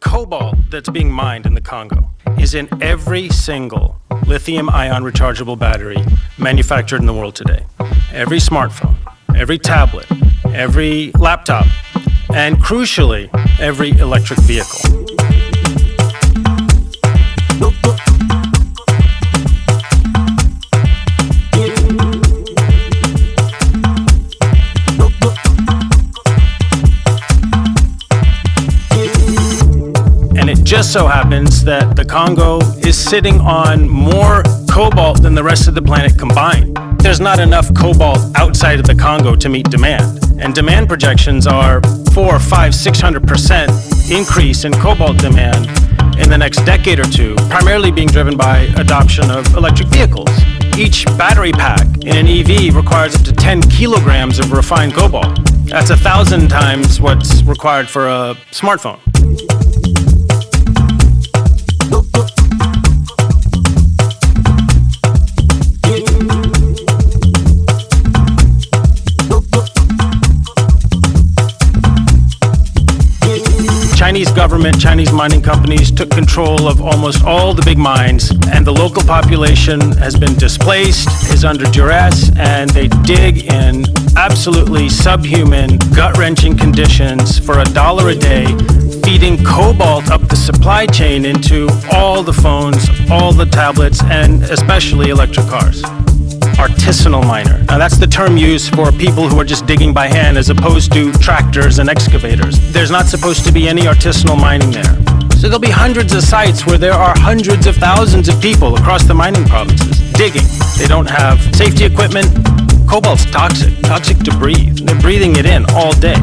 cobalt that's being mined in the Congo is in every single lithium-ion rechargeable battery manufactured in the world today. Every smartphone, every tablet, every laptop, and crucially, every electric vehicle. Just so happens that the Congo is sitting on more cobalt than the rest of the planet combined. There's not enough cobalt outside of the Congo to meet demand. And demand projections are 400, 500, 600% increase in cobalt demand in the next decade or two, primarily being driven by adoption of electric vehicles. Each battery pack in an EV requires up to 10 kilograms of refined cobalt. That's 1,000 times what's required for a smartphone. Chinese government, Chinese mining companies took control of almost all the big mines, and the local population has been displaced, is under duress, and they dig in absolutely subhuman, gut-wrenching conditions for $1 a day, feeding cobalt up the supply chain into all the phones, all the tablets, and especially electric cars. Artisanal miner. Now that's the term used for people who are just digging by hand as opposed to tractors and excavators. There's not supposed to be any artisanal mining there. So there'll be hundreds of sites where there are hundreds of thousands of people across the mining provinces digging. They don't have safety equipment. Cobalt's toxic to breathe. They're breathing it in all day.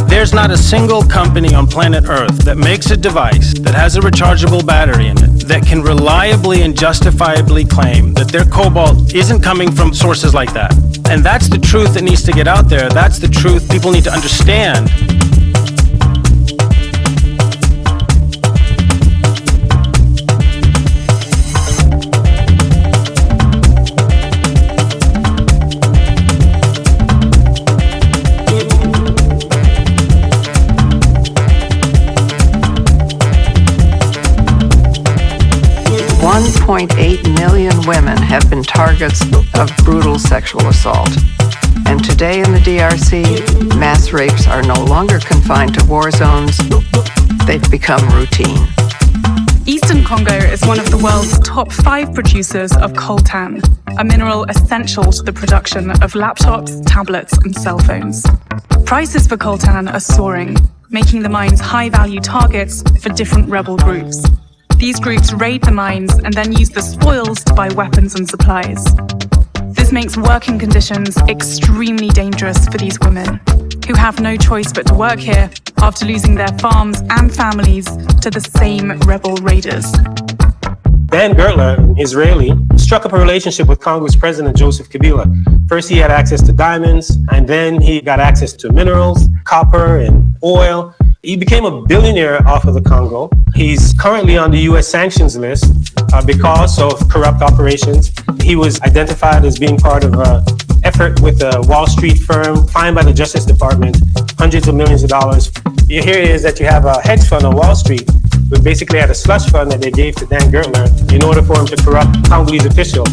There's not a single company on planet Earth that makes a device that has a rechargeable battery in it that can reliably and justifiably claim that their cobalt isn't coming from sources like that. And that's the truth that needs to get out there. That's the truth people need to understand. .8 million women have been targets of brutal sexual assault. And today in the DRC, mass rapes are no longer confined to war zones. They've become routine. Eastern Congo is one of the world's top 5 producers of coltan, a mineral essential to the production of laptops, tablets, and cell phones. Prices for coltan are soaring, making the mines high-value targets for different rebel groups. These groups raid the mines and then use the spoils to buy weapons and supplies. This makes working conditions extremely dangerous for these women, who have no choice but to work here after losing their farms and families to the same rebel raiders. Dan Gertler, an Israeli, struck up a relationship with Congo's president, Joseph Kabila. First, he had access to diamonds, and then he got access to minerals, copper and oil. He became a billionaire off of the Congo. He's currently on the US sanctions list because of corrupt operations. He was identified as being part of an effort with a Wall Street firm, fined by the Justice Department, hundreds of millions of dollars. Here it is that you have a hedge fund on Wall Street, who basically had a slush fund that they gave to Dan Gertler in order for him to corrupt Congolese officials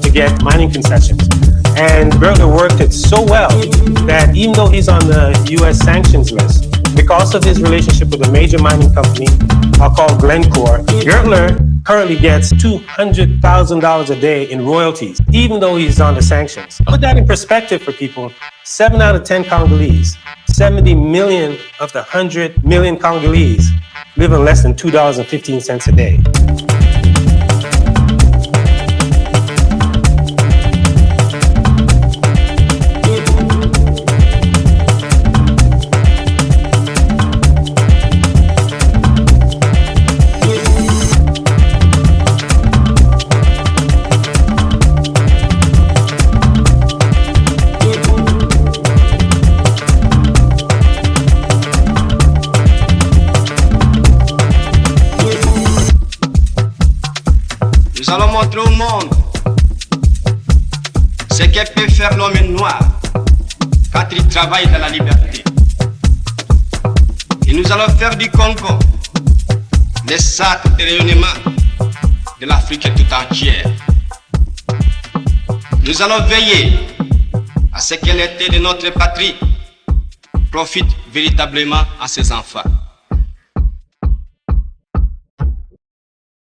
to get mining concessions. And Gertler worked it so well that even though he's on the US sanctions list, because of his relationship with a major mining company called Glencore, Gertler currently gets $200,000 a day in royalties, even though he's on the sanctions. Put that in perspective for people. 7 out of 10 Congolese, 70 million of the 100 million Congolese live on less than $2.15 a day. Nous allons montrer au monde ce que peut faire l'homme noir quand il travaille dans la liberté. Et nous allons faire du Congo le centre de rayonnement de l'Afrique tout entière. Nous allons veiller à ce que l'été de notre patrie profite véritablement à ses enfants.